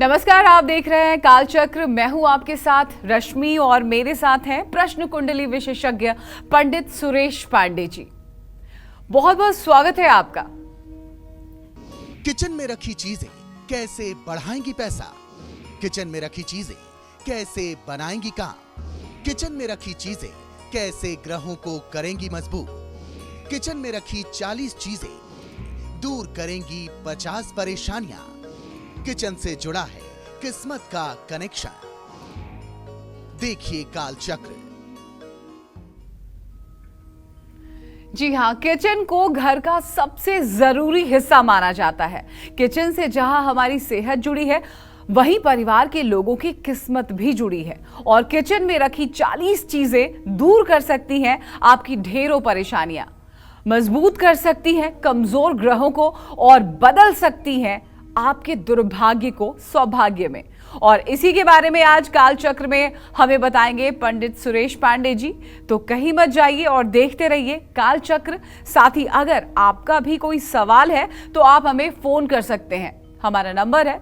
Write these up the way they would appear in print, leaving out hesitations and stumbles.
नमस्कार, आप देख रहे हैं कालचक्र। मैं हूं आपके साथ रश्मि और मेरे साथ हैं प्रश्न कुंडली विशेषज्ञ पंडित सुरेश पांडे जी। बहुत बहुत स्वागत है आपका। किचन में रखी चीजें कैसे बढ़ाएंगी पैसा? किचन में रखी चीजें कैसे बनाएंगी काम? किचन में रखी चीजें कैसे ग्रहों को करेंगी मजबूत? किचन में रखी 40 चीजें दूर करेंगी 50 परेशानियां। किचन से जुड़ा है किस्मत का कनेक्शन। देखिए कालचक्र। जी हाँ, किचन को घर का सबसे जरूरी हिस्सा माना जाता है। किचन से जहां हमारी सेहत जुड़ी है, वहीं परिवार के लोगों की किस्मत भी जुड़ी है। और किचन में रखी 40 चीजें दूर कर सकती हैं आपकी ढेरों परेशानियां, मजबूत कर सकती हैं कमजोर ग्रहों को और बदल सकती हैं आपके दुर्भाग्य को सौभाग्य में। और इसी के बारे में आज कालचक्र में हमें बताएंगे पंडित सुरेश पांडे जी। तो कहीं मत जाइए और देखते रहिए कालचक्र। साथ ही अगर आपका भी कोई सवाल है तो आप हमें फोन कर सकते हैं। हमारा नंबर है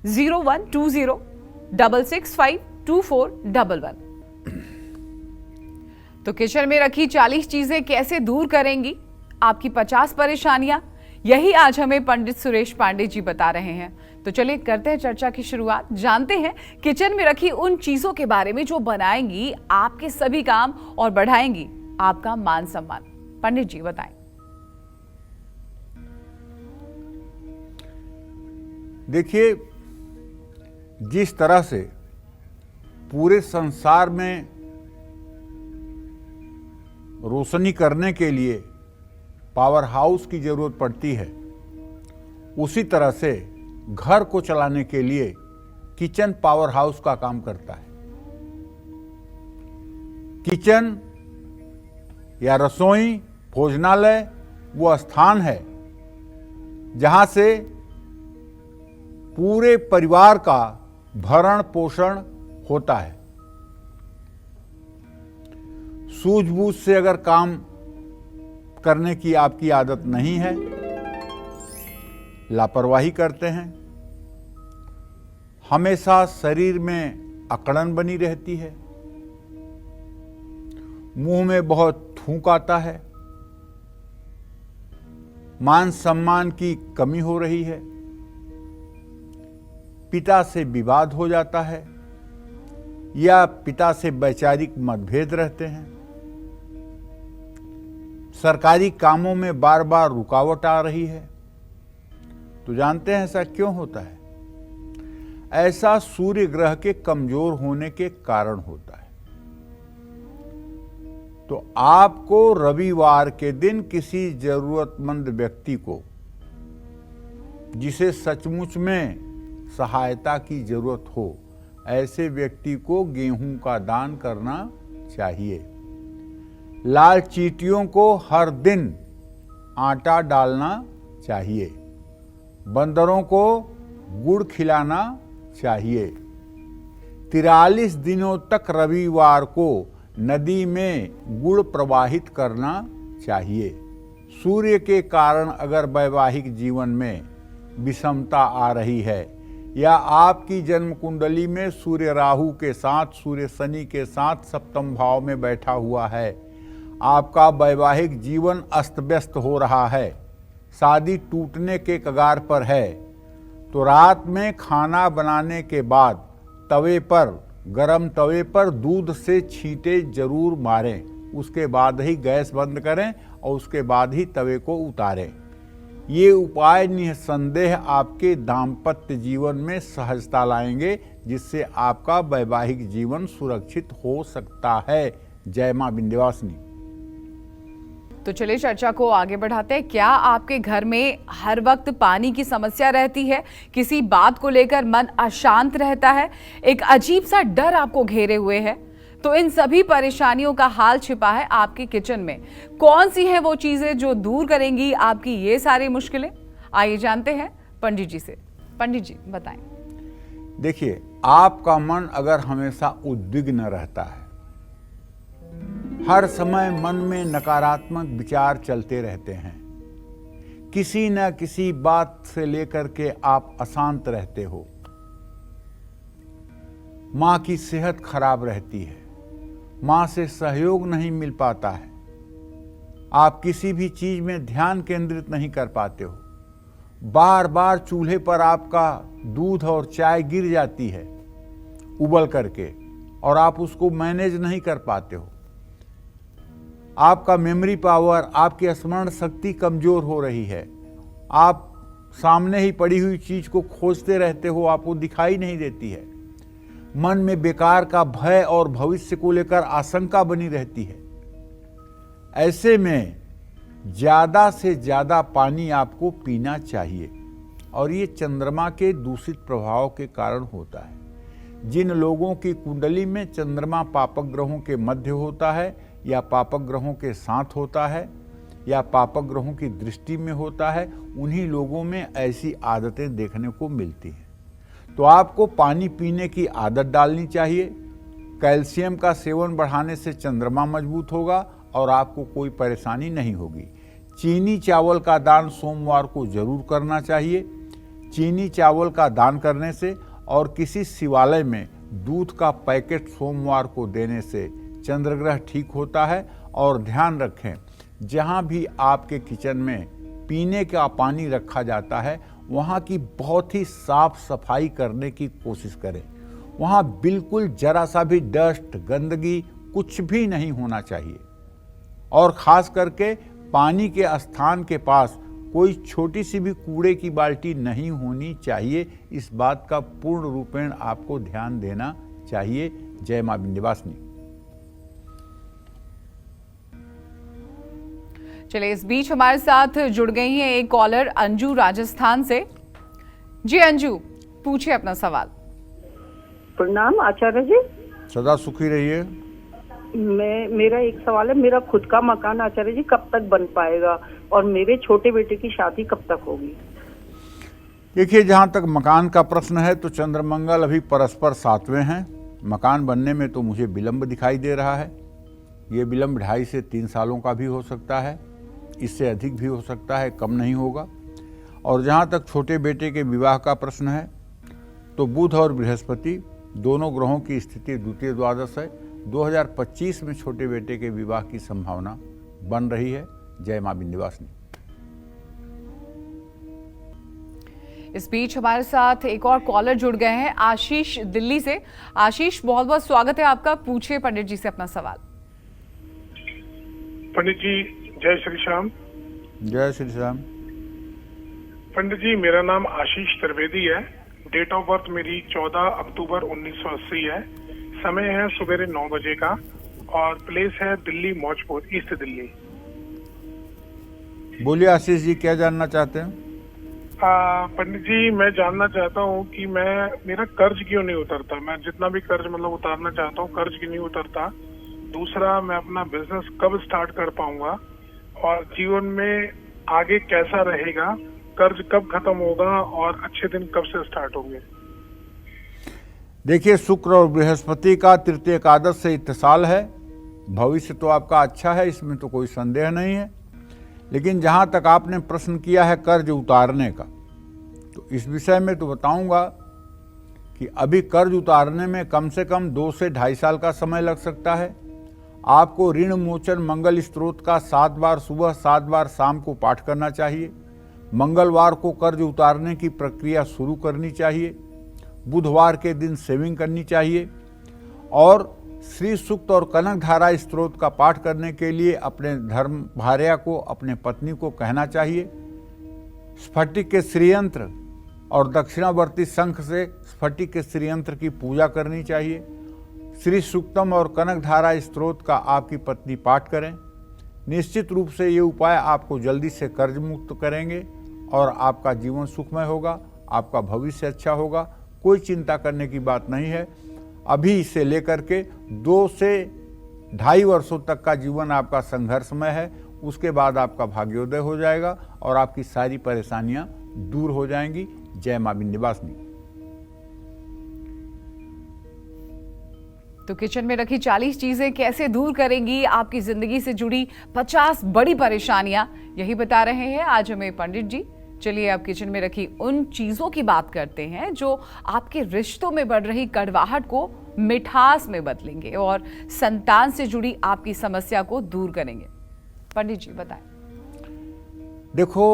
0120665241। तो किचन में रखी 40 चीजें कैसे दूर करेंगी आपकी 50 परेशानियां, यही आज हमें पंडित सुरेश पांडे जी बता रहे हैं। तो चलिए करते हैं चर्चा की शुरुआत। जानते हैं किचन में रखी उन चीजों के बारे में जो बनाएंगी आपके सभी काम और बढ़ाएंगी आपका मान सम्मान। पंडित जी बताएं। देखिए, जिस तरह से पूरे संसार में रोशनी करने के लिए पावर हाउस की जरूरत पड़ती है, उसी तरह से घर को चलाने के लिए किचन पावर हाउस का काम करता है। किचन या रसोई, भोजनालय वो स्थान है जहां से पूरे परिवार का भरण पोषण होता है। सूझबूझ से अगर काम करने की आपकी आदत नहीं है, लापरवाही करते हैं, हमेशा शरीर में अकड़न बनी रहती है, मुंह में बहुत थूक आता है, मान सम्मान की कमी हो रही है, पिता से विवाद हो जाता है या पिता से वैचारिक मतभेद रहते हैं, सरकारी कामों में बार बार रुकावट आ रही है। तो जानते हैं ऐसा क्यों होता है? ऐसा सूर्य ग्रह के कमजोर होने के कारण होता है। तो आपको रविवार के दिन किसी जरूरतमंद व्यक्ति को, जिसे सचमुच में सहायता की जरूरत हो, ऐसे व्यक्ति को गेहूं का दान करना चाहिए। लाल चींटियों को हर दिन आटा डालना चाहिए। बंदरों को गुड़ खिलाना चाहिए। 43 दिनों तक रविवार को नदी में गुड़ प्रवाहित करना चाहिए। सूर्य के कारण अगर वैवाहिक जीवन में विषमता आ रही है या आपकी जन्म कुंडली में सूर्य राहु के साथ, सूर्य शनि के साथ सप्तम भाव में बैठा हुआ है, आपका वैवाहिक जीवन अस्त व्यस्त हो रहा है, शादी टूटने के कगार पर है, तो रात में खाना बनाने के बाद गरम तवे पर दूध से छींटे जरूर मारें। उसके बाद ही गैस बंद करें और उसके बाद ही तवे को उतारें। ये उपाय निसंदेह आपके दाम्पत्य जीवन में सहजता लाएंगे, जिससे आपका वैवाहिक जीवन सुरक्षित हो सकता है। जय मां विंध्यवासिनी। तो चलिए चर्चा को आगे बढ़ाते हैं। क्या आपके घर में हर वक्त पानी की समस्या रहती है? किसी बात को लेकर मन अशांत रहता है? एक अजीब सा डर आपको घेरे हुए है? तो इन सभी परेशानियों का हाल छिपा है आपके किचन में। कौन सी है वो चीजें जो दूर करेंगी आपकी ये सारी मुश्किलें? आइए जानते हैं पंडित जी से। पंडित जी बताएं। देखिए, आपका मन अगर हमेशा उद्विग्न रहता है, हर समय मन में नकारात्मक विचार चलते रहते हैं, किसी न किसी बात से लेकर के आप अशांत रहते हो, माँ की सेहत खराब रहती है, माँ से सहयोग नहीं मिल पाता है, आप किसी भी चीज में ध्यान केंद्रित नहीं कर पाते हो, बार बार चूल्हे पर आपका दूध और चाय गिर जाती है उबल करके और आप उसको मैनेज नहीं कर पाते हो, आपका मेमोरी पावर, आपकी स्मरण शक्ति कमजोर हो रही है, आप सामने ही पड़ी हुई चीज को खोजते रहते हो, आपको दिखाई नहीं देती है, मन में बेकार का भय और भविष्य को लेकर आशंका बनी रहती है। ऐसे में ज्यादा से ज्यादा पानी आपको पीना चाहिए और ये चंद्रमा के दूषित प्रभाव के कारण होता है। जिन लोगों की कुंडली में चंद्रमा पापक ग्रहों के मध्य होता है या पापक ग्रहों के साथ होता है या पापक ग्रहों की दृष्टि में होता है, उन्हीं लोगों में ऐसी आदतें देखने को मिलती हैं। तो आपको पानी पीने की आदत डालनी चाहिए। कैल्शियम का सेवन बढ़ाने से चंद्रमा मजबूत होगा और आपको कोई परेशानी नहीं होगी। चीनी चावल का दान सोमवार को जरूर करना चाहिए। चीनी चावल का दान करने से और किसी शिवालय में दूध का पैकेट सोमवार को देने से चंद्रग्रह ठीक होता है। और ध्यान रखें, जहाँ भी आपके किचन में पीने का पानी रखा जाता है वहाँ की बहुत ही साफ सफाई करने की कोशिश करें। वहाँ बिल्कुल जरा सा भी डस्ट, गंदगी कुछ भी नहीं होना चाहिए। और खास करके पानी के स्थान के पास कोई छोटी सी भी कूड़े की बाल्टी नहीं होनी चाहिए। इस बात का पूर्ण रूपेण आपको ध्यान देना चाहिए। जय मां विंध्यवासिनी। चलिए, इस बीच हमारे साथ जुड़ गई हैं एक कॉलर अंजू राजस्थान से। जी अंजू, पूछिए अपना सवाल। प्रणाम आचार्य जी। सदा सुखी रहिए। मेरा एक सवाल है, मेरा खुद का मकान आचार्य जी कब तक बन पाएगा और मेरे छोटे बेटे की शादी कब तक होगी? देखिए, जहाँ तक मकान का प्रश्न है तो चंद्रमंगल अभी परस्पर सातवें हैं। मकान बनने में तो मुझे विलंब दिखाई दे रहा है। ये विलंब 2.5 से 3 सालों का भी हो सकता है, इससे अधिक भी हो सकता है, कम नहीं होगा। और जहाँ तक छोटे बेटे के विवाह का प्रश्न है तो बुध और बृहस्पति दोनों ग्रहों की स्थिति द्वितीय द्वादश है। 2025 में छोटे बेटे के विवाह की संभावना बन रही है। जय मां विंध्यवासिनी। इस बीच हमारे साथ एक और कॉलर जुड़ गए हैं, आशीष दिल्ली से। आशीष, बहुत बहुत स्वागत है आपका। पूछिए पंडित जी से अपना सवाल। पंडित जी जय श्री श्याम। जय श्री श्याम। पंडित जी, मेरा नाम आशीष त्रिवेदी है। डेट ऑफ बर्थ मेरी 14 अक्टूबर 1980 है। समय है सुबह 9 बजे का और प्लेस है दिल्ली मौजपुर, ईस्ट दिल्ली। बोलिए आशीष जी, क्या जानना चाहते हैं? पंडित जी, मैं जानना चाहता हूँ कि मेरा कर्ज क्यों नहीं उतरता। मैं जितना भी कर्ज उतारना चाहता हूँ, कर्ज क्यों नहीं उतरता। दूसरा, मैं अपना बिजनेस कब स्टार्ट कर पाऊंगा और जीवन में आगे कैसा रहेगा, कर्ज कब खत्म होगा और अच्छे दिन कब से स्टार्ट होंगे? देखिए, शुक्र और बृहस्पति का तृतीय एकादश से इत्तिसाल है। भविष्य तो आपका अच्छा है, इसमें तो कोई संदेह नहीं है। लेकिन जहाँ तक आपने प्रश्न किया है कर्ज उतारने का, तो इस विषय में तो बताऊंगा कि अभी कर्ज उतारने में कम से कम 2 से 2.5 साल का समय लग सकता है। आपको ऋण मोचन मंगल स्त्रोत का 7 बार सुबह 7 बार शाम को पाठ करना चाहिए। मंगलवार को कर्ज उतारने की प्रक्रिया शुरू करनी चाहिए। बुधवार के दिन सेविंग करनी चाहिए और श्री सूक्त और कनक धारा स्त्रोत का पाठ करने के लिए अपने धर्म भार्या को, अपने पत्नी को कहना चाहिए। स्फटिक के श्रीयंत्र और दक्षिणावर्ती शंख से स्फटिक के श्रीयंत्र की पूजा करनी चाहिए। श्री सूक्तम और कनक धारा स्त्रोत का आपकी पत्नी पाठ करें। निश्चित रूप से ये उपाय आपको जल्दी से कर्ज मुक्त करेंगे और आपका जीवन सुखमय होगा, आपका भविष्य अच्छा होगा। कोई चिंता करने की बात नहीं है। अभी से लेकर के 2 से 2.5 वर्षों तक का जीवन आपका संघर्षमय है। उसके बाद आपका भाग्योदय हो जाएगा और आपकी सारी परेशानियां दूर हो जाएंगी। जय मां विंध्यवासिनी। तो किचन में रखी 40 चीजें कैसे दूर करेंगी आपकी जिंदगी से जुड़ी 50 बड़ी परेशानियां, यही बता रहे हैं आज हमें पंडित जी। चलिए अब किचन में रखी उन चीजों की बात करते हैं जो आपके रिश्तों में बढ़ रही कड़वाहट को मिठास में बदलेंगे और संतान से जुड़ी आपकी समस्या को दूर करेंगे। पंडित जी बताएं। देखो,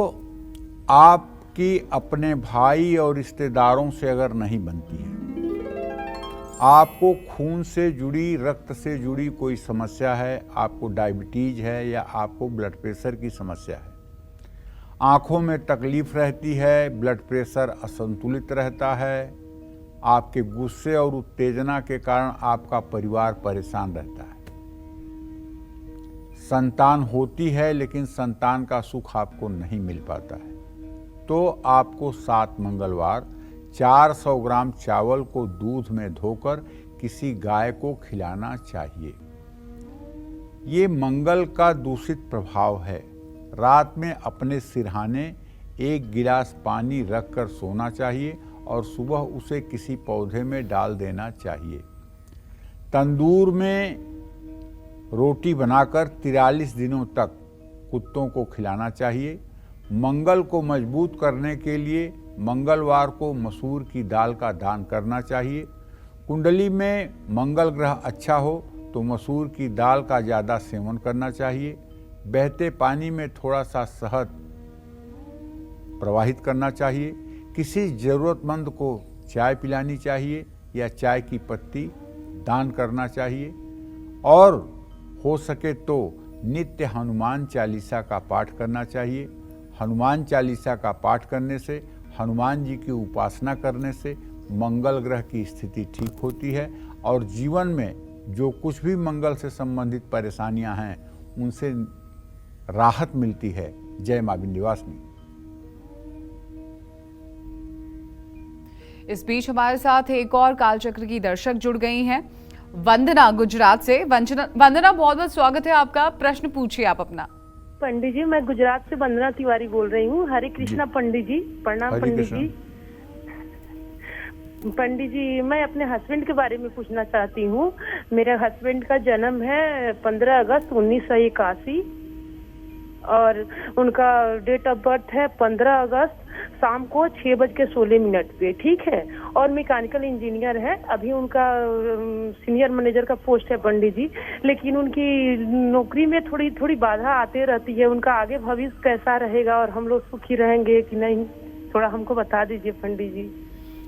आपकी अपने भाई और रिश्तेदारों से अगर नहीं बनती है, आपको खून से जुड़ी, रक्त से जुड़ी कोई समस्या है, आपको डायबिटीज है या आपको ब्लड प्रेशर की समस्या है, आँखों में तकलीफ रहती है, ब्लड प्रेशर असंतुलित रहता है, आपके गुस्से और उत्तेजना के कारण आपका परिवार परेशान रहता है, संतान होती है लेकिन संतान का सुख आपको नहीं मिल पाता है, तो आपको 7 मंगलवार 400 ग्राम चावल को दूध में धोकर किसी गाय को खिलाना चाहिए। ये मंगल का दूषित प्रभाव है। रात में अपने सिरहाने 1 गिलास पानी रखकर सोना चाहिए और सुबह उसे किसी पौधे में डाल देना चाहिए। तंदूर में रोटी बनाकर 43 दिनों तक कुत्तों को खिलाना चाहिए। मंगल को मजबूत करने के लिए मंगलवार को मसूर की दाल का दान करना चाहिए। कुंडली में मंगल ग्रह अच्छा हो तो मसूर की दाल का ज़्यादा सेवन करना चाहिए। बहते पानी में थोड़ा सा शहद प्रवाहित करना चाहिए। किसी ज़रूरतमंद को चाय पिलानी चाहिए या चाय की पत्ती दान करना चाहिए। और हो सके तो नित्य हनुमान चालीसा का पाठ करना चाहिए। हनुमान चालीसा का पाठ करने से, हनुमान जी की उपासना करने से मंगल ग्रह की स्थिति ठीक होती है और जीवन में जो कुछ भी मंगल से संबंधित परेशानियां हैं उनसे राहत मिलती है। जय मां विंध्यवासिनी। इस बीच हमारे साथ एक और कालचक्र की दर्शक जुड़ गई हैं, वंदना गुजरात से। वंदना, बहुत बहुत स्वागत है आपका। प्रश्न पूछिए आप अपना। पंडित जी, मैं गुजरात से वंदना तिवारी बोल रही हूँ। हरे कृष्णा पंडित जी, प्रणाम पंडित जी। पंडित जी, मैं अपने हस्बैंड के बारे में पूछना चाहती हूँ। मेरे हस्बैंड का जन्म है 15 अगस्त 1981 और उनका डेट ऑफ बर्थ है 15 अगस्त शाम को 6:16 पे, ठीक है। और मैकेनिकल इंजीनियर है। अभी उनका सीनियर मैनेजर का पोस्ट है पंडित जी, लेकिन उनकी नौकरी में थोड़ी बाधा आते रहती है। उनका आगे भविष्य कैसा रहेगा और हम लोग सुखी रहेंगे कि नहीं, थोड़ा हमको बता दीजिए पंडित जी।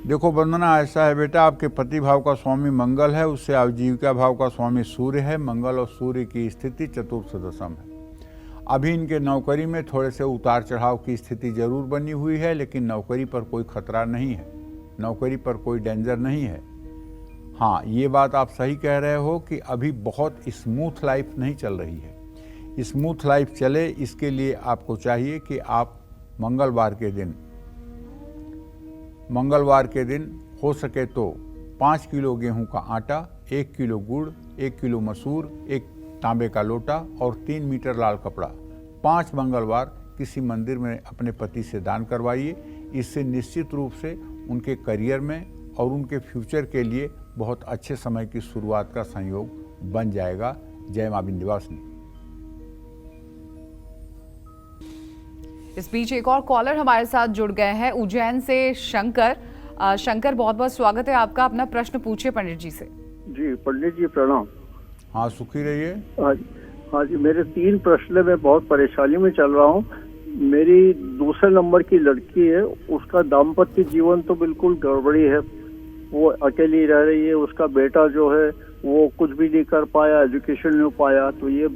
देखो वंदना, ऐसा है बेटा, आपके पति भाव का स्वामी मंगल है, उससे आजीविका भाव का स्वामी सूर्य है। मंगल और सूर्य की स्थिति चतुर्थ दशम है। अभी इनके नौकरी में थोड़े से उतार चढ़ाव की स्थिति जरूर बनी हुई है, लेकिन नौकरी पर कोई खतरा नहीं है, नौकरी पर कोई डेंजर नहीं है। हाँ, ये बात आप सही कह रहे हो कि अभी बहुत स्मूथ लाइफ नहीं चल रही है। स्मूथ लाइफ चले इसके लिए आपको चाहिए कि आप मंगलवार के दिन हो सके तो 5 किलो गेहूं का आटा, 1 किलो गुड़, 1 किलो मसूर, 1 तांबे का लोटा और 3 मीटर लाल कपड़ा 5 मंगलवार किसी मंदिर में अपने पति से दान करवाइए। इससे निश्चित रूप से उनके करियर में और उनके फ्यूचर के लिए बहुत अच्छे समय की शुरुआत का संयोग बन जाएगा। जय मां विंध्यवासिनी। इस बीच एक और कॉलर हमारे साथ जुड़ गए हैं, उज्जैन से शंकर। शंकर, बहुत बहुत स्वागत है आपका। अपना प्रश्न पूछिए पंडित जी से। जी पंडित जी प्रणाम। हाँ, सुखी रहिए। हाँ जी, मेरे 3 प्रश्न में बहुत परेशानी में चल रहा हूँ। मेरी दूसरे नंबर की लड़की है, उसका दाम्पत्य जीवन तो बिल्कुल गड़बड़ी है। वो अकेली रह रही है। उसका बेटा जो है वो कुछ भी नहीं कर पाया, एजुकेशन नहीं हो पाया। तो ये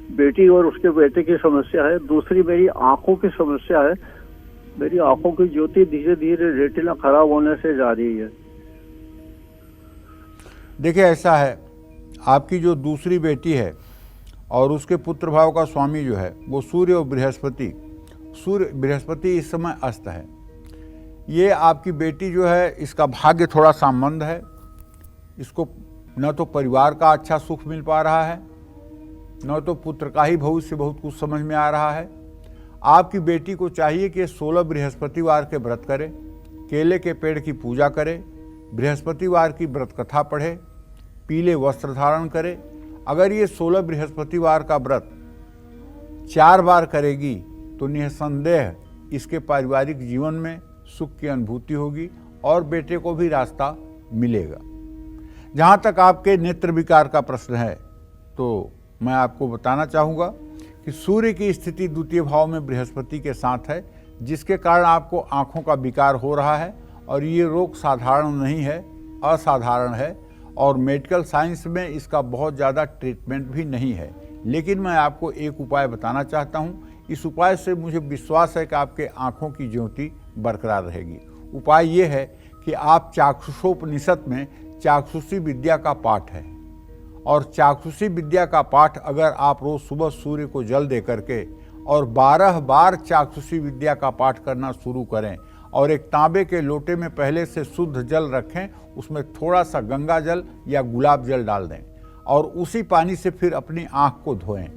बेटी और उसके बेटे की समस्या है। दूसरी मेरी आंखों की समस्या है। मेरी आंखों की ज्योति धीरे धीरे रेटिना खराब होने से जा रही है। देखिए, ऐसा है, आपकी जो दूसरी बेटी है और उसके पुत्र भाव का स्वामी जो है वो सूर्य और बृहस्पति इस समय अस्त है। ये आपकी बेटी जो है, इसका भाग्य थोड़ा सा मंद है। इसको न तो परिवार का अच्छा सुख मिल पा रहा है, न तो पुत्र का ही भविष्य बहुत कुछ समझ में आ रहा है। आपकी बेटी को चाहिए कि 16 बृहस्पतिवार के व्रत करे, केले के पेड़ की पूजा करे, बृहस्पतिवार की व्रत कथा पढ़े, पीले वस्त्र धारण करे। अगर ये 16 बृहस्पतिवार का व्रत 4 बार करेगी तो निसंदेह इसके पारिवारिक जीवन में सुख की अनुभूति होगी और बेटे को भी रास्ता मिलेगा। जहाँ तक आपके नेत्र विकार का प्रश्न है, तो मैं आपको बताना चाहूँगा कि सूर्य की स्थिति द्वितीय भाव में बृहस्पति के साथ है, जिसके कारण आपको आँखों का विकार हो रहा है और ये रोग साधारण नहीं है, असाधारण है और मेडिकल साइंस में इसका बहुत ज़्यादा ट्रीटमेंट भी नहीं है। लेकिन मैं आपको एक उपाय बताना चाहता हूँ। इस उपाय से मुझे विश्वास है कि आपके आँखों की ज्योति बरकरार रहेगी। उपाय ये है कि आप चाक्षुषोपनिषद में चाक्षुषी विद्या का पाठ है और चाक्षुषी विद्या का पाठ अगर आप रोज सुबह सूर्य को जल दे करके और 12 बार चाक्षुषी विद्या का पाठ करना शुरू करें और एक तांबे के लोटे में पहले से शुद्ध जल रखें, उसमें थोड़ा सा गंगा जल या गुलाब जल डाल दें और उसी पानी से फिर अपनी आँख को धोएं,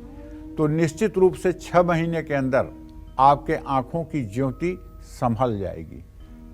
तो निश्चित रूप से 6 महीने के अंदर आपके आँखों की ज्योति संभल जाएगी।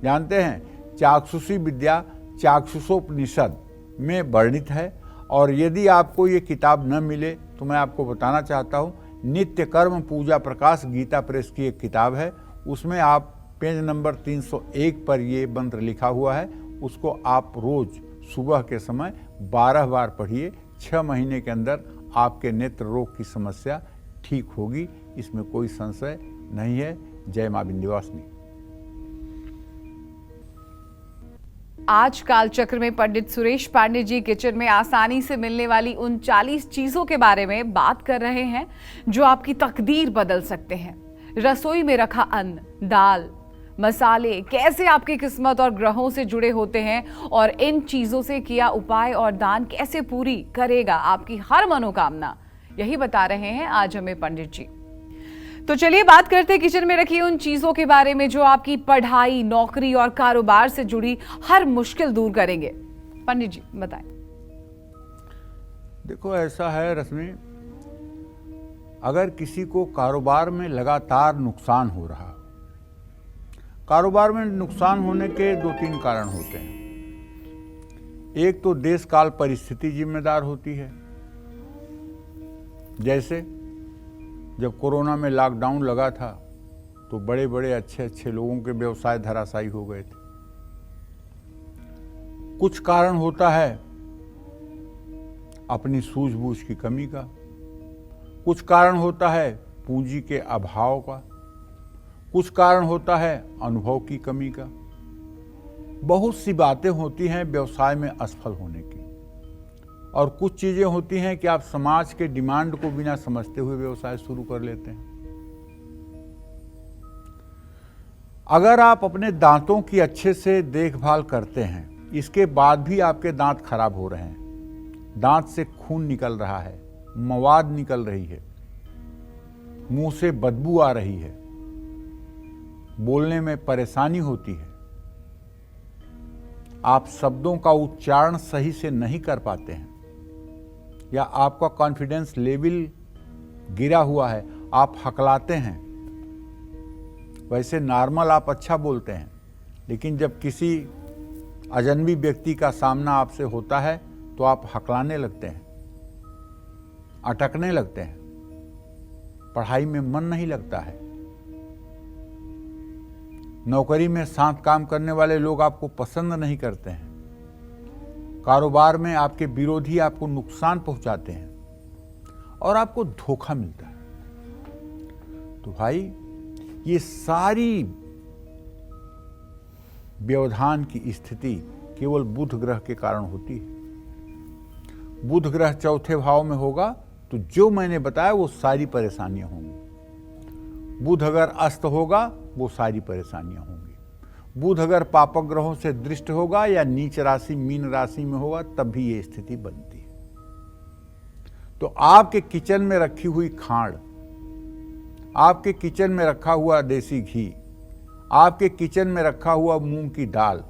जानते हैं, चाक्षुषी विद्या चाक्षुषोपनिषद में वर्णित है और यदि आपको ये किताब न मिले तो मैं आपको बताना चाहता हूँ, नित्य कर्म पूजा प्रकाश गीता प्रेस की एक किताब है, उसमें आप पेज नंबर 301 पर ये मंत्र लिखा हुआ है, उसको आप रोज सुबह के समय 12 बार पढ़िए। 6 महीने के अंदर आपके नेत्र रोग की समस्या ठीक होगी, इसमें कोई संशय नहीं है। जय मां विंध्यवासिनी। आज काल चक्र में पंडित सुरेश पांडे जी किचन में आसानी से मिलने वाली उन 40 चीजों के बारे में बात कर रहे हैं जो आपकी तकदीर बदल सकते हैं। रसोई में रखा अन्न, दाल, मसाले कैसे आपकी किस्मत और ग्रहों से जुड़े होते हैं और इन चीजों से किया उपाय और दान कैसे पूरी करेगा आपकी हर मनोकामना, यही बता रहे हैं आज हमें पंडित जी। तो चलिए बात करते हैं किचन में रखी उन चीजों के बारे में जो आपकी पढ़ाई, नौकरी और कारोबार से जुड़ी हर मुश्किल दूर करेंगे। पंडित जी बताएं। देखो, ऐसा है रश्मि, अगर किसी को कारोबार में लगातार नुकसान हो रहा, कारोबार में नुकसान होने के 2-3 कारण होते हैं। एक तो देश काल परिस्थिति जिम्मेदार होती है। जैसे जब कोरोना में लॉकडाउन लगा था तो बड़े बड़े अच्छे लोगों के व्यवसाय धराशायी हो गए थे। कुछ कारण होता है अपनी सूझबूझ की कमी का, कुछ कारण होता है पूंजी के अभाव का, कुछ कारण होता है अनुभव की कमी का। बहुत सी बातें होती हैं व्यवसाय में असफल होने की, और कुछ चीजें होती हैं कि आप समाज के डिमांड को बिना समझते हुए व्यवसाय शुरू कर लेते हैं। अगर आप अपने दांतों की अच्छे से देखभाल करते हैं, इसके बाद भी आपके दांत खराब हो रहे हैं, दांत से खून निकल रहा है, मवाद निकल रही है, मुंह से बदबू आ रही है, बोलने में परेशानी होती है, आप शब्दों का उच्चारण सही से नहीं कर पाते हैं, या आपका कॉन्फिडेंस लेवल गिरा हुआ है, आप हकलाते हैं। वैसे नॉर्मल आप अच्छा बोलते हैं, लेकिन जब किसी अजनबी व्यक्ति का सामना आपसे होता है तो आप हकलाने लगते हैं, अटकने लगते हैं, पढ़ाई में मन नहीं लगता है, नौकरी में साथ काम करने वाले लोग आपको पसंद नहीं करते हैं, कारोबार में आपके विरोधी आपको नुकसान पहुंचाते हैं और आपको धोखा मिलता है। तो भाई, ये सारी व्यवधान की स्थिति केवल बुध ग्रह के कारण होती है। बुध ग्रह चौथे भाव में होगा तो जो मैंने बताया वो सारी परेशानियां होंगी। बुध अगर अस्त होगा वो सारी परेशानियां होंगी। बुध अगर पापक ग्रहों से दृष्ट होगा या नीच राशि मीन राशि में होगा तब भी ये स्थिति बनती है। तो आपके किचन में रखी हुई खांड, आपके किचन में रखा हुआ देसी घी, आपके किचन में रखा हुआ मूंग की दाल,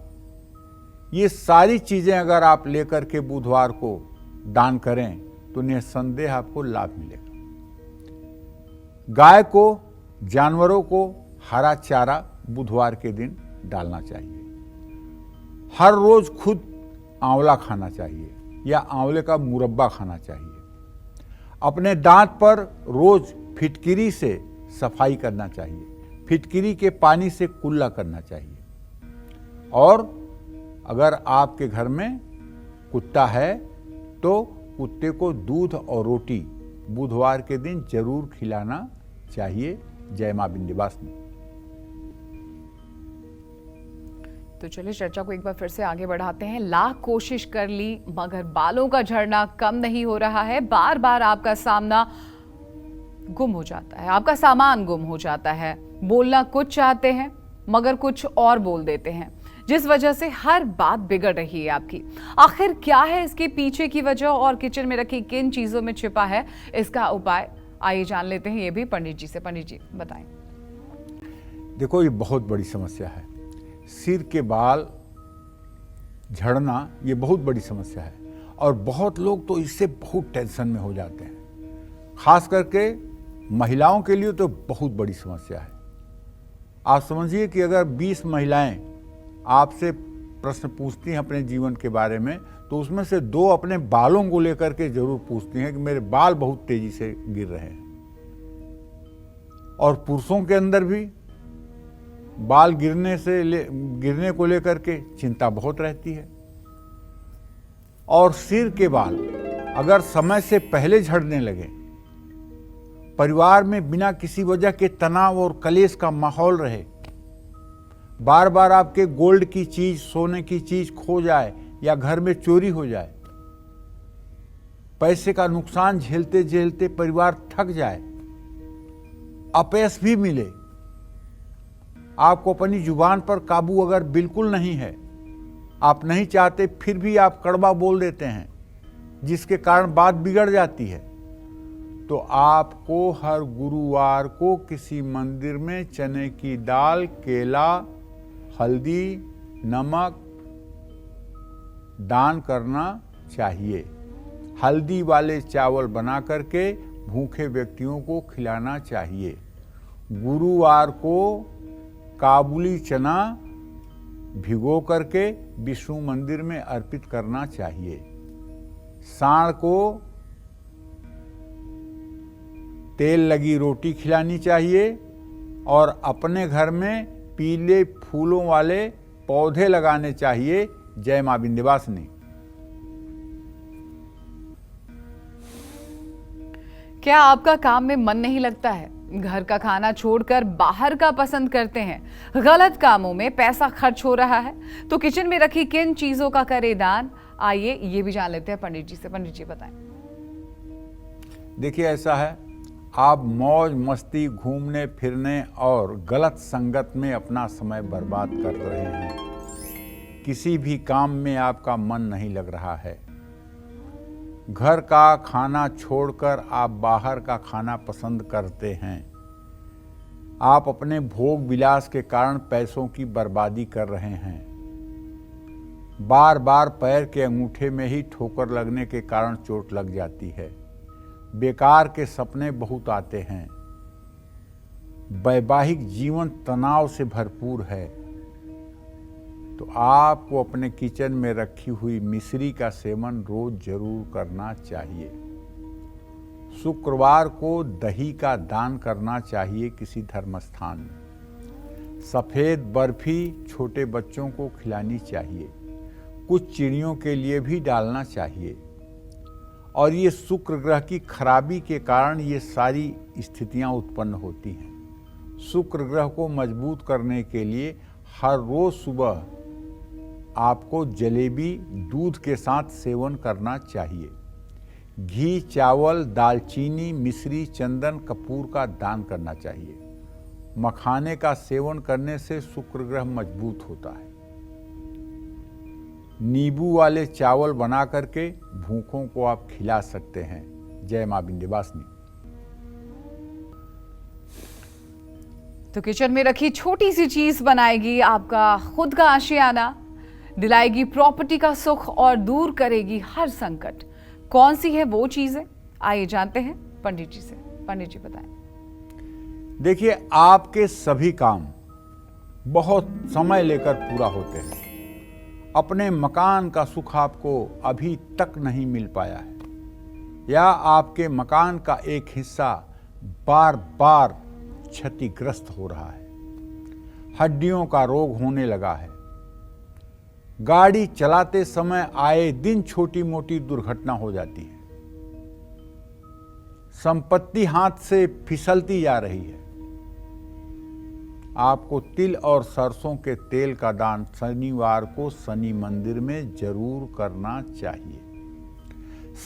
ये सारी चीजें अगर आप लेकर के बुधवार को दान करें तो निसंदेह आपको लाभ मिलेगा। गाय को, जानवरों को हरा चारा बुधवार के दिन डालना चाहिए। हर रोज खुद आंवला खाना चाहिए या आंवले का मुरब्बा खाना चाहिए। अपने दांत पर रोज फिटकिरी से सफाई करना चाहिए। फिटकिरी के पानी से कुल्ला करना चाहिए। और अगर आपके घर में कुत्ता है तो कुत्ते को दूध और रोटी बुधवार के दिन जरूर खिलाना चाहिए। जय मां विंध्यवासिनी। तो चलिए चर्चा को एक बार फिर से आगे बढ़ाते हैं। लाख कोशिश कर ली मगर बालों का झड़ना कम नहीं हो रहा है। बार बार आपका सामना गुम हो जाता है, आपका सामान गुम हो जाता है। बोलना कुछ चाहते हैं मगर कुछ और बोल देते हैं, जिस वजह से हर बात बिगड़ रही है आपकी। आखिर क्या है इसके पीछे की वजह और किचन में रखी किन चीजों में छिपा है इसका उपाय? आइए जान लेते हैं ये भी पंडित जी से। पंडित जी बताएं। देखो, ये बहुत बड़ी समस्या है। सिर के बाल झड़ना ये बहुत बड़ी समस्या है और बहुत लोग तो इससे बहुत टेंशन में हो जाते हैं। खास करके महिलाओं के लिए तो बहुत बड़ी समस्या है। आप समझिए कि अगर 20 महिलाएं आपसे प्रश्न पूछती हैं अपने जीवन के बारे में, तो उसमें से 2 अपने बालों को लेकर के जरूर पूछती हैं कि मेरे बाल बहुत तेजी से गिर रहे हैं। और पुरुषों के अंदर भी बाल गिरने को लेकर के चिंता बहुत रहती है। और सिर के बाल अगर समय से पहले झड़ने लगे, परिवार में बिना किसी वजह के तनाव और कलेश का माहौल रहे, बार बार आपके गोल्ड की चीज, सोने की चीज खो जाए या घर में चोरी हो जाए, पैसे का नुकसान झेलते झेलते परिवार थक जाए, अपयश भी मिले, आपको अपनी जुबान पर काबू अगर बिल्कुल नहीं है, आप नहीं चाहते फिर भी आप कड़वा बोल देते हैं, जिसके कारण बात बिगड़ जाती है, तो आपको हर गुरुवार को किसी मंदिर में चने की दाल, केला, हल्दी, नमक दान करना चाहिए। हल्दी वाले चावल बना करके भूखे व्यक्तियों को खिलाना चाहिए। गुरुवार को काबुली चना भिगो करके विष्णु मंदिर में अर्पित करना चाहिए। सांड को तेल लगी रोटी खिलानी चाहिए और अपने घर में पीले फूलों वाले पौधे लगाने चाहिए। जय मां विंध्यवासिनी। क्या आपका काम में मन नहीं लगता है? घर का खाना छोड़कर बाहर का पसंद करते हैं, गलत कामों में पैसा खर्च हो रहा है, तो किचन में रखी किन चीजों का करे दान? आइए ये भी जान लेते हैं पंडित जी से। पंडित जी बताएं। देखिए, ऐसा है, आप मौज मस्ती, घूमने फिरने और गलत संगत में अपना समय बर्बाद कर रहे हैं। किसी भी काम में आपका मन नहीं लग रहा है। घर का खाना छोड़कर आप बाहर का खाना पसंद करते हैं। आप अपने भोग विलास के कारण पैसों की बर्बादी कर रहे हैं। बार बार पैर के अंगूठे में ही ठोकर लगने के कारण चोट लग जाती है। बेकार के सपने बहुत आते हैं। वैवाहिक जीवन तनाव से भरपूर है। तो आपको अपने किचन में रखी हुई मिश्री का सेवन रोज जरूर करना चाहिए। शुक्रवार को दही का दान करना चाहिए किसी धर्म स्थान में। सफेद बर्फी छोटे बच्चों को खिलानी चाहिए। कुछ चिड़ियों के लिए भी डालना चाहिए। और ये शुक्र ग्रह की खराबी के कारण ये सारी स्थितियां उत्पन्न होती हैं। शुक्र ग्रह को मजबूत करने के लिए हर रोज सुबह आपको जलेबी दूध के साथ सेवन करना चाहिए। घी, चावल, दालचीनी, मिश्री, चंदन, कपूर का दान करना चाहिए। मखाने का सेवन करने से शुक्र ग्रह मजबूत होता है। नींबू वाले चावल बना करके भूखों को आप खिला सकते हैं। जय मां विंध्यवासिनी। तो किचन में रखी छोटी सी चीज बनाएगी आपका खुद का आशियाना, दिलाएगी प्रॉपर्टी का सुख और दूर करेगी हर संकट। कौन सी है वो चीजें? आइए जानते हैं पंडित जी से। पंडित जी बताएं। देखिए, आपके सभी काम बहुत समय लेकर पूरा होते हैं। अपने मकान का सुख आपको अभी तक नहीं मिल पाया है, या आपके मकान का एक हिस्सा बार बार क्षतिग्रस्त हो रहा है। हड्डियों का रोग होने लगा है। गाड़ी चलाते समय आए दिन छोटी मोटी दुर्घटना हो जाती है। संपत्ति हाथ से फिसलती जा रही है। आपको तिल और सरसों के तेल का दान शनिवार को शनि मंदिर में जरूर करना चाहिए।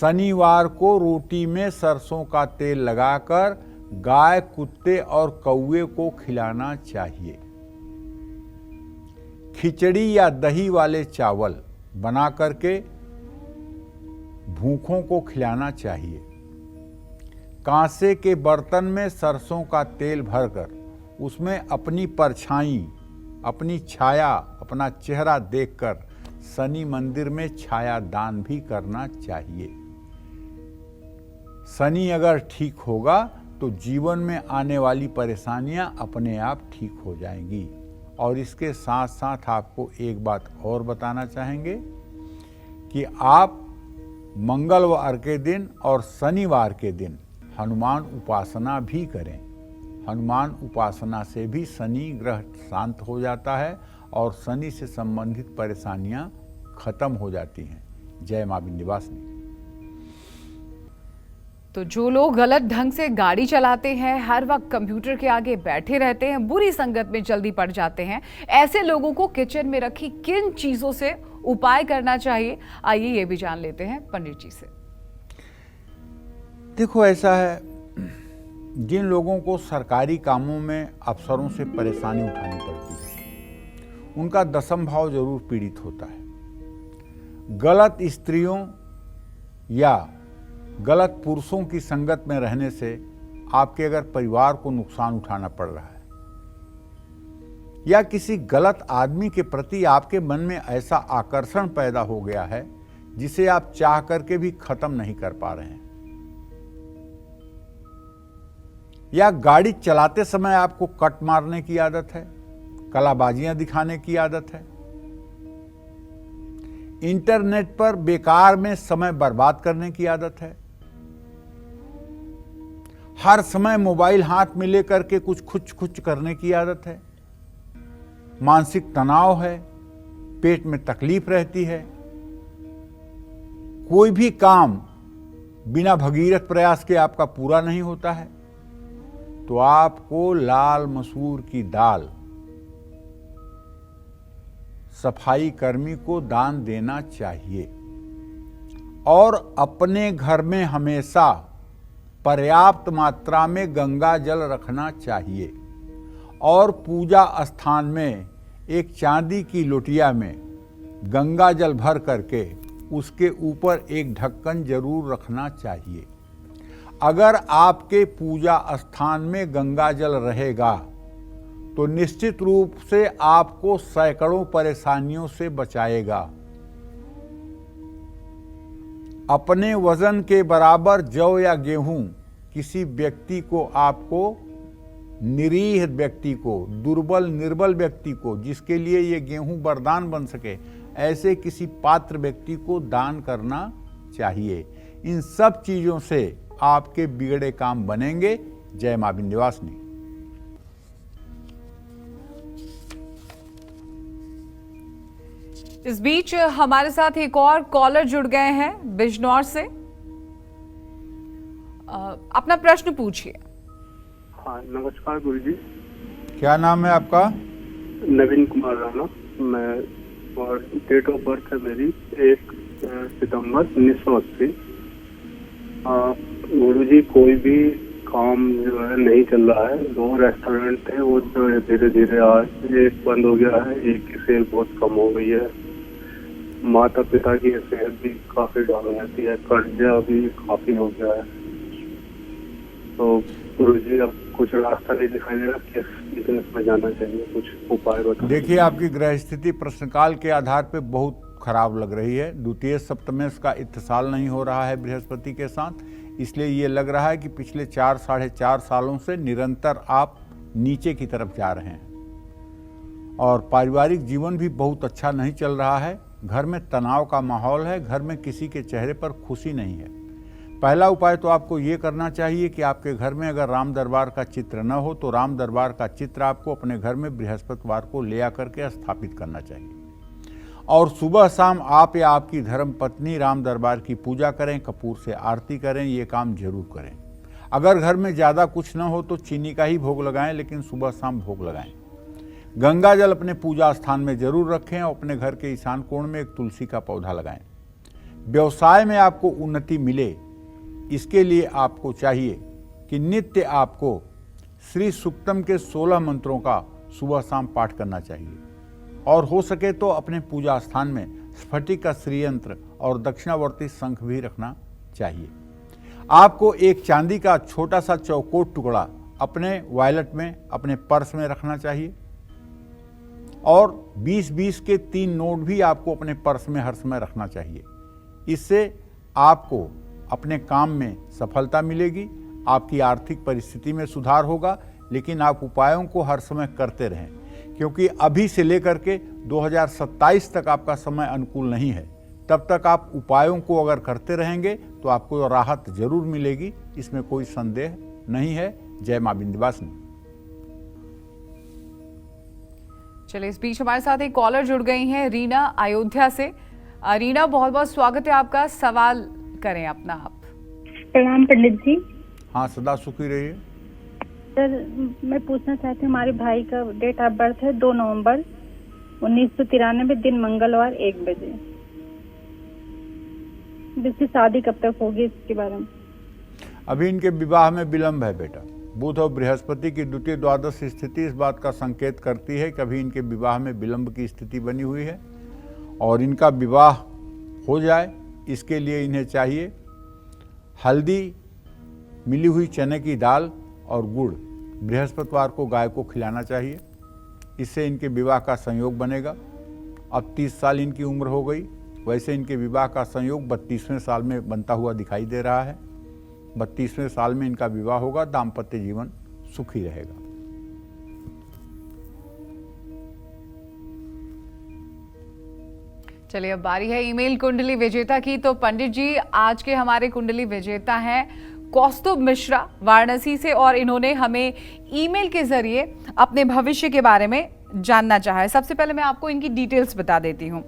शनिवार को रोटी में सरसों का तेल लगाकर गाय, कुत्ते और कौवे को खिलाना चाहिए। खिचड़ी या दही वाले चावल बना करके भूखों को खिलाना चाहिए। कांसे के बर्तन में सरसों का तेल भरकर उसमें अपनी परछाई, अपनी छाया, अपना चेहरा देखकर शनि मंदिर में छाया दान भी करना चाहिए। शनि अगर ठीक होगा तो जीवन में आने वाली परेशानियां अपने आप ठीक हो जाएंगी। और इसके साथ साथ आपको एक बात और बताना चाहेंगे कि आप मंगलवार के दिन और शनिवार के दिन हनुमान उपासना भी करें। हनुमान उपासना से भी शनि ग्रह शांत हो जाता है और शनि से संबंधित परेशानियां खत्म हो जाती हैं। जय मां विंध्यवासिनी। तो जो लोग गलत ढंग से गाड़ी चलाते हैं, हर वक्त कंप्यूटर के आगे बैठे रहते हैं, बुरी संगत में जल्दी पड़ जाते हैं, ऐसे लोगों को किचन में रखी किन चीजों से उपाय करना चाहिए, आइए ये भी जान लेते हैं पंडित जी से। देखो, ऐसा है, जिन लोगों को सरकारी कामों में अफसरों से परेशानी उठानी पड़ती है, उनका दसम भाव जरूर पीड़ित होता है। गलत स्त्रियों या गलत पुरुषों की संगत में रहने से आपके अगर परिवार को नुकसान उठाना पड़ रहा है, या किसी गलत आदमी के प्रति आपके मन में ऐसा आकर्षण पैदा हो गया है जिसे आप चाह करके भी खत्म नहीं कर पा रहे हैं, या गाड़ी चलाते समय आपको कट मारने की आदत है, कलाबाजियां दिखाने की आदत है, इंटरनेट पर बेकार में समय बर्बाद करने की आदत है, हर समय मोबाइल हाथ में लेकर के कुछ खुच करने की आदत है, मानसिक तनाव है, पेट में तकलीफ रहती है, कोई भी काम बिना भगीरथ प्रयास के आपका पूरा नहीं होता है, तो आपको लाल मसूर की दाल सफाई कर्मी को दान देना चाहिए। और अपने घर में हमेशा पर्याप्त मात्रा में गंगा जल रखना चाहिए। और पूजा स्थान में एक चांदी की लोटिया में गंगा जल भर करके उसके ऊपर एक ढक्कन जरूर रखना चाहिए। अगर आपके पूजा स्थान में गंगा जल रहेगा तो निश्चित रूप से आपको सैकड़ों परेशानियों से बचाएगा। अपने वजन के बराबर जौ या गेहूं किसी व्यक्ति को, आपको निरीह व्यक्ति को, दुर्बल निर्बल व्यक्ति को, जिसके लिए ये गेहूं वरदान बन सके, ऐसे किसी पात्र व्यक्ति को दान करना चाहिए। इन सब चीजों से आपके बिगड़े काम बनेंगे। जय मां विंध्यवासिनी। इस बीच हमारे साथ एक और कॉलर जुड़ गए हैं बिजनौर से। अपना प्रश्न पूछिए। हाँ, नमस्कार गुरुजी। क्या नाम है आपका? नवीन कुमार राणा। मैं, और डेट ऑफ बर्थ है मेरी 1 सितंबर 1980। गुरुजी, कोई भी काम जो है नहीं चल रहा है। 2 रेस्टोरेंट थे, वो जो है धीरे धीरे आज एक बंद हो गया है, एक की सेल बहुत कम हो गई है। माता पिता की सेहत भी काफी डाउन रहती है, कर्जा भी काफी हो गया है। तो गुरुजी, अब कुछ रास्ता नहीं दिखाई दे रहा, किस बिजनेस में जाना चाहिए, कुछ उपाय बताइए। देखिए, आपकी ग्रह स्थिति प्रश्नकाल के आधार पे बहुत खराब लग रही है। द्वितीय सप्तमेश का इत्तिसाल नहीं हो रहा है बृहस्पति के साथ, इसलिए ये लग रहा है कि पिछले 4 साढ़े 4 सालों से निरंतर आप नीचे की तरफ जा रहे हैं। और पारिवारिक जीवन भी बहुत अच्छा नहीं चल रहा है। घर में तनाव का माहौल है, घर में किसी के चेहरे पर खुशी नहीं है। पहला उपाय तो आपको ये करना चाहिए कि आपके घर में अगर राम दरबार का चित्र न हो तो राम दरबार का चित्र आपको अपने घर में बृहस्पतिवार को ले आकर के स्थापित करना चाहिए। और सुबह शाम आप या आपकी धर्म पत्नी राम दरबार की पूजा करें, कपूर से आरती करें, ये काम जरूर करें। अगर घर में ज़्यादा कुछ न हो तो चीनी का ही भोग लगाएं, लेकिन सुबह शाम भोग लगाएं। गंगा जल अपने पूजा स्थान में जरूर रखें और अपने घर के ईशान कोण में एक तुलसी का पौधा लगाएं। व्यवसाय में आपको उन्नति मिले, इसके लिए आपको चाहिए कि नित्य आपको श्री सूक्तम के 16 मंत्रों का सुबह शाम पाठ करना चाहिए और हो सके तो अपने पूजा स्थान में स्फटिक का श्रीयंत्र और दक्षिणावर्ती शंख भी रखना चाहिए। आपको एक चांदी का छोटा सा चौकोर टुकड़ा अपने वॉलेट में, अपने पर्स में रखना चाहिए और 20-20 के 3 नोट भी आपको अपने पर्स में हर समय रखना चाहिए। इससे आपको अपने काम में सफलता मिलेगी, आपकी आर्थिक परिस्थिति में सुधार होगा, लेकिन आप उपायों को हर समय करते रहें, क्योंकि अभी से लेकर के 2027 तक आपका समय अनुकूल नहीं है। तब तक आप उपायों को अगर करते रहेंगे तो आपको राहत जरूर मिलेगी, इसमें कोई संदेह नहीं है। जय मां विंध्यवासिनी। चलिए, इस बीच हमारे साथ एक कॉलर जुड़ गई हैं, रीना अयोध्या से। रीना, बहुत बहुत स्वागत है आपका। सवाल करें अपना आप। प्रणाम पंडित जी। हाँ, सदा सुखी रहिए। सर, मैं पूछना चाहती हूँ, हमारे भाई का डेट ऑफ बर्थ है 2 नवंबर 1993, दिन मंगलवार 1 बजे। इसकी शादी कब तक होगी, इसके बारे में। अभी इनके विवाह में विलंब है बेटा। बुध और बृहस्पति की द्वितीय द्वादश स्थिति इस बात का संकेत करती है कि अभी इनके विवाह में विलंब की स्थिति बनी हुई है और इनका विवाह हो जाए, इसके लिए इन्हें चाहिए हल्दी, मिली हुई चने की दाल और गुड़ बृहस्पतिवार को गाय को खिलाना चाहिए। इससे इनके विवाह का संयोग बनेगा। अब 30 साल इनकी उम्र हो गई, वैसे इनके विवाह का संयोग 32वें साल में बनता हुआ दिखाई दे रहा है। 32वें साल में इनका विवाह होगा, दाम्पत्य जीवन सुखी रहेगा। चलिए, अब बारी है ईमेल कुंडली विजेता की। तो पंडित जी, आज के हमारे कुंडली विजेता हैं कौस्तुभ मिश्रा, वाराणसी से, और इन्होंने हमें ईमेल के जरिए अपने भविष्य के बारे में जानना चाहा है। सबसे पहले मैं आपको इनकी डिटेल्स बता देती हूँ।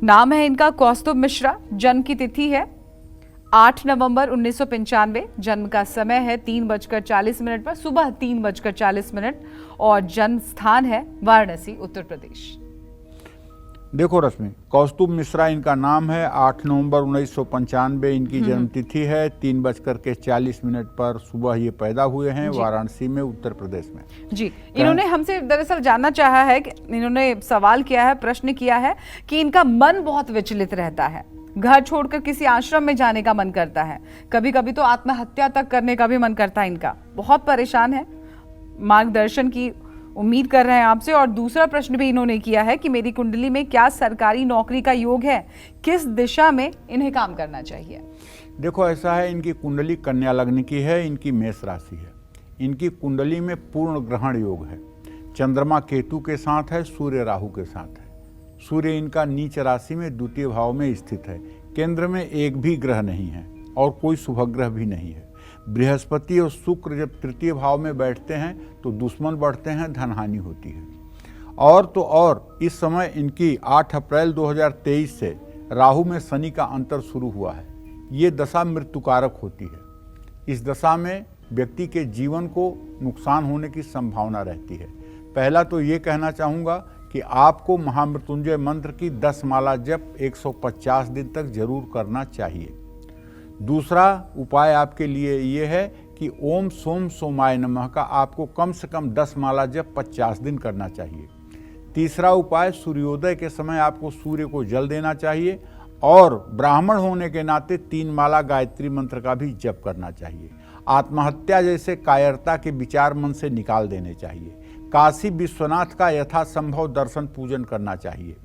नाम है इनका कौस्तुभ मिश्रा, जन्म की तिथि है 8 नवंबर 1995, जन्म का समय है 3:40 पर, सुबह 3:40, और जन्म स्थान है वाराणसी, उत्तर प्रदेश। देखो रश्मि, कौस्तुभ मिश्रा इनका नाम है। 8 नवंबर 1995 इनकी जन्म तिथि है। 3:40 पर सुबह ये पैदा हुए हैं वाराणसी में, उत्तर प्रदेश में। जी, इन्होंने हमसे दरअसल जानना चाहा है कि इन्होंने सवाल किया है, प्रश्न किया है कि इनका मन बहुत विचलित रहता है, घर छोड़कर किसी आश्रम में जाने का मन करता है, कभी कभी तो आत्महत्या तक करने का भी मन करता है इनका। बहुत परेशान है, मार्गदर्शन की उम्मीद कर रहे हैं आपसे। और दूसरा प्रश्न भी इन्होंने किया है कि मेरी कुंडली में क्या सरकारी नौकरी का योग है, किस दिशा में इन्हें काम करना चाहिए। देखो, ऐसा है, इनकी कुंडली कन्या लग्न की है, इनकी मेष राशि है। इनकी कुंडली में पूर्ण ग्रहण योग है। चंद्रमा केतु के साथ है, सूर्य राहु के साथ है। सूर्य इनका नीच राशि में द्वितीय भाव में स्थित है। केंद्र में एक भी ग्रह नहीं है और कोई शुभ ग्रह भी नहीं है। बृहस्पति और शुक्र जब तृतीय भाव में बैठते हैं तो दुश्मन बढ़ते हैं, धनहानि होती है। और तो और इस समय इनकी 8 अप्रैल 2023 से राहु में शनि का अंतर शुरू हुआ है। ये दशा मृत्युकारक होती है। इस दशा में व्यक्ति के जीवन को नुकसान होने की संभावना रहती है। पहला तो ये कहना चाहूँगा कि आपको महामृत्युंजय मंत्र की 10 माला जप 150 दिन तक जरूर करना चाहिए। दूसरा उपाय आपके लिए ये है कि ओम सोम सोमाय नमः का आपको कम से कम 10 माला जप 50 दिन करना चाहिए। तीसरा उपाय, सूर्योदय के समय आपको सूर्य को जल देना चाहिए और ब्राह्मण होने के नाते 3 माला गायत्री मंत्र का भी जप करना चाहिए। आत्महत्या जैसे कायरता के विचार मन से निकाल देने चाहिए। काशी विश्वनाथ का यथासंभव दर्शन पूजन करना चाहिए।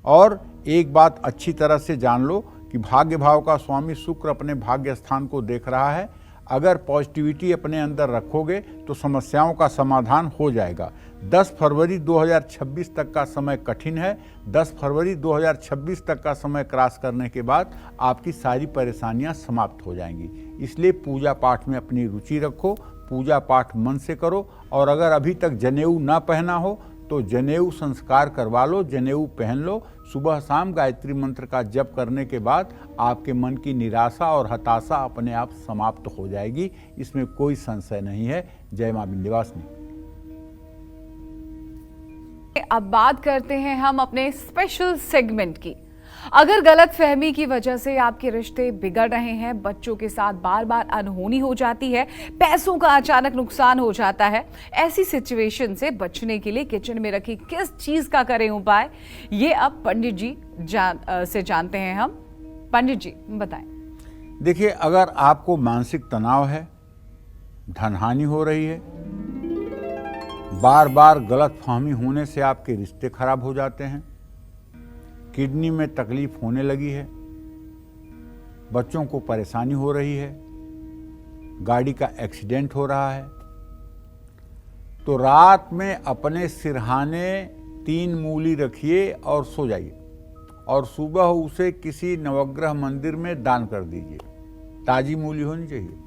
और एक बात अच्छी तरह से जान लो कि भाग्य भाव का स्वामी शुक्र अपने भाग्य स्थान को देख रहा है। अगर पॉजिटिविटी अपने अंदर रखोगे तो समस्याओं का समाधान हो जाएगा। 10 फरवरी 2026 तक का समय कठिन है। 10 फरवरी 2026 तक का समय क्रॉस करने के बाद आपकी सारी परेशानियां समाप्त हो जाएंगी। इसलिए पूजा पाठ में अपनी रुचि रखो, पूजा पाठ मन से करो, और अगर अभी तक जनेऊ ना पहना हो तो जनेऊ संस्कार करवा लो, जनेऊ पहन लो। सुबह शाम गायत्री मंत्र का जप करने के बाद आपके मन की निराशा और हताशा अपने आप समाप्त हो जाएगी, इसमें कोई संशय नहीं है। जय मां विंध्यवासिनी। अब बात करते हैं हम अपने स्पेशल सेगमेंट की। अगर गलतफहमी की वजह से आपके रिश्ते बिगड़ रहे हैं, बच्चों के साथ बार बार अनहोनी हो जाती है, पैसों का अचानक नुकसान हो जाता है, ऐसी सिचुएशन से बचने के लिए किचन में रखी किस चीज का करें उपाय, ये अब पंडित जी से जानते हैं हम। पंडित जी बताएं। देखिए, अगर आपको मानसिक तनाव है, धनहानि हो रही है, बार बार गलतफहमी होने से आपके रिश्ते खराब हो जाते हैं, किडनी में तकलीफ होने लगी है, बच्चों को परेशानी हो रही है, गाड़ी का एक्सीडेंट हो रहा है, तो रात में अपने सिरहाने 3 मूली रखिए और सो जाइए, और सुबह उसे किसी नवग्रह मंदिर में दान कर दीजिए। ताजी मूली होनी चाहिए।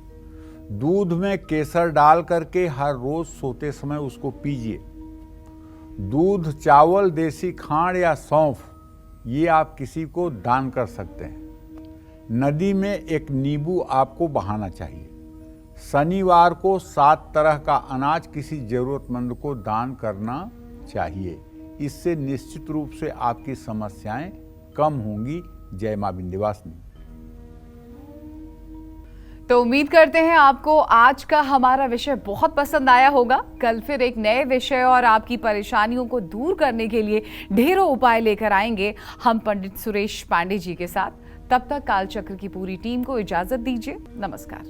दूध में केसर डाल करके हर रोज सोते समय उसको पीजिए। दूध, चावल, देसी खांड या सौंफ, ये आप किसी को दान कर सकते हैं। नदी में एक नींबू आपको बहाना चाहिए। शनिवार को 7 तरह का अनाज किसी जरूरतमंद को दान करना चाहिए। इससे निश्चित रूप से आपकी समस्याएं कम होंगी। जय मां विंध्यवासिनी। तो उम्मीद करते हैं आपको आज का हमारा विषय बहुत पसंद आया होगा। कल फिर एक नए विषय और आपकी परेशानियों को दूर करने के लिए ढेरों उपाय लेकर आएंगे हम पंडित सुरेश पांडे जी के साथ। तब तक कालचक्र की पूरी टीम को इजाजत दीजिए। नमस्कार।